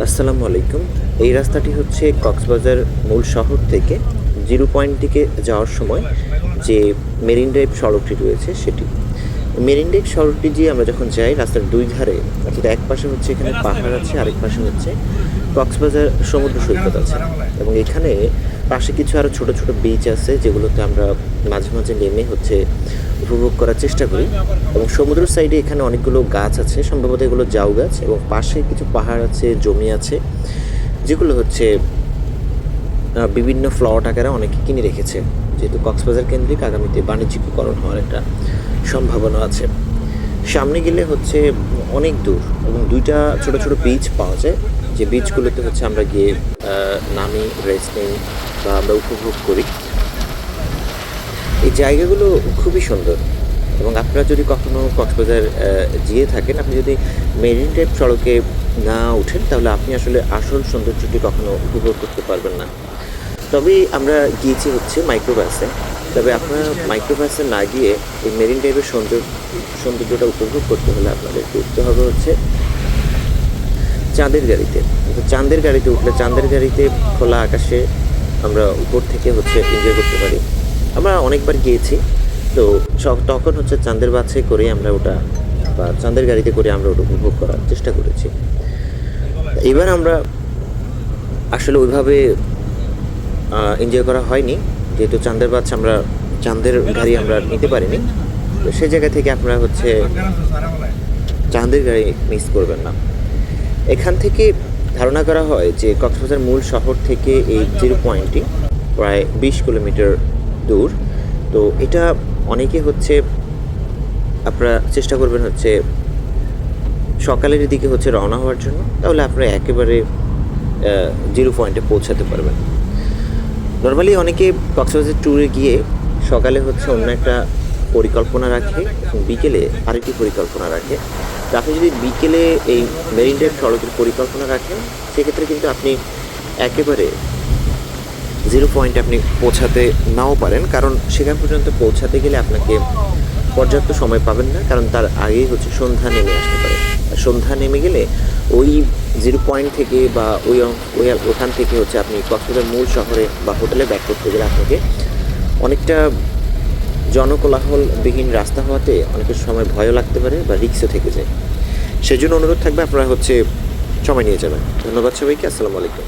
আসসালামু আলাইকুম। এই রাস্তাটি হচ্ছে কক্সবাজার মূল শহর থেকে জিরো পয়েন্ট দিকে যাওয়ার সময় যে মেরিন ড্রাইভ সড়কটি রয়েছে সেটি। মেরিন ড্রাইভ সড়কটি দিয়ে আমরা যখন যাই রাস্তার দুই ধারে, অর্থাৎ এক পাশে হচ্ছে এখানে পাহাড় আছে, আরেক পাশে হচ্ছে কক্সবাজার সমুদ্র সৈকত আছে, এবং এখানে পাশে কিছু আরও ছোট ছোট বিচ আছে যেগুলোতে আমরা মাঝে মাঝে নেমে হচ্ছে উপভোগ করার চেষ্টা করি। এবং সমুদ্র সাইডে এখানে অনেকগুলো গাছ আছে, সম্ভবত এগুলো জাউ গাছ, এবং পাশে কিছু পাহাড় আছে, জমি আছে, যেগুলো হচ্ছে বিভিন্ন প্লট আকারে অনেকে কিনে রেখেছে, যেহেতু কক্সবাজার কেন্দ্রিক আগামীতে বাণিজ্যিকীকরণ হওয়ার একটা সম্ভাবনা আছে। সামনে গেলে হচ্ছে অনেক দূর এবং দুইটা ছোট ছোট বিচ পাওয়া যায়, যে বিচগুলোতে হচ্ছে আমরা গিয়ে নামি, রেস্ট নিই বা আমরা উপভোগ করি। এই জায়গাগুলো খুবই সুন্দর, এবং আপনারা যদি কখনো কক্সবাজার যেয়ে থাকেন, আপনি যদি মেরিন ড্রাইভ সড়কে না ওঠেন তাহলে আপনি আসলে আসল সৌন্দর্যটি কখনো উপভোগ করতে পারবেন না। তবে আমরা গিয়েছি হচ্ছে মাইক্রোবাসে। তবে আপনারা মাইক্রোবাসে না গিয়ে এই মেরিন ড্রাইভের সৌন্দর্যটা উপভোগ করতে হলে আপনাদেরকে উঠতে হবে হচ্ছে চাঁদের গাড়িতে। চাঁদের গাড়িতে উঠলে চাঁদের গাড়িতে খোলা আকাশে আমরা উপর থেকে হচ্ছে এনজয় করতে পারি। আমরা অনেকবার গিয়েছি, তো তখন হচ্ছে চাঁদের বাসে করে আমরা ওটা, বা চাঁদের গাড়িতে করে আমরা ওটা উপভোগ করার চেষ্টা করেছি। এবার আমরা আসলে ওইভাবে এনজয় করা হয়নি, যেহেতু চাঁদের বাস আমরা চাঁদের গাড়ি আমরা নিতে পারিনি। তো সেই জায়গা থেকে আপনারা হচ্ছে চাঁদের গাড়ি মিস করবেন না। এখান থেকে ধারণা করা হয় যে কক্সবাজার মূল শহর থেকে এই জিরো পয়েন্টটি প্রায় 20 কিলোমিটার দূর। তো এটা অনেকে হচ্ছে আপনারা চেষ্টা করবেন হচ্ছে সকালের দিকে হচ্ছে রওনা হওয়ার জন্য, তাহলে আপনারা একেবারে জিরো পয়েন্টে পৌঁছাতে পারবেন। নর্মালি অনেকে কক্সবাজার ট্যুরে গিয়ে সকালে হচ্ছে অন্য একটা পরিকল্পনা রাখে এবং বিকেলে আরেকটি পরিকল্পনা রাখে। তো আপনি যদি বিকেলে এই মেরিন ড্রাইভ সড়কের পরিকল্পনা রাখেন, সেক্ষেত্রে কিন্তু আপনি একেবারে জিরো পয়েন্টে আপনি পৌঁছাতে নাও পারেন, কারণ সেখান পর্যন্ত পৌঁছাতে গেলে আপনাকে পর্যাপ্ত সময় পাবেন না, কারণ তার আগেই হচ্ছে সন্ধ্যা নেমে আসতে পারে। সন্ধ্যা নেমে গেলে ওই জিরো পয়েন্ট থেকে বা ওখান থেকে হচ্ছে আপনি কক্সবাজার মূল শহরে বা হোটেলে ব্যাক করতে গেলে আপনাকে অনেকটা জনকোলাহলবিহীন রাস্তা হওয়াতে অনেকের সময় ভয়ও লাগতে পারে বা রিস্কও থেকে যায়। সেজন্য অনুরোধ থাকবে আপনারা হচ্ছে সময় নিয়ে যাবেন। ধন্যবাদ সবাইকে। আসসালামু আলাইকুম।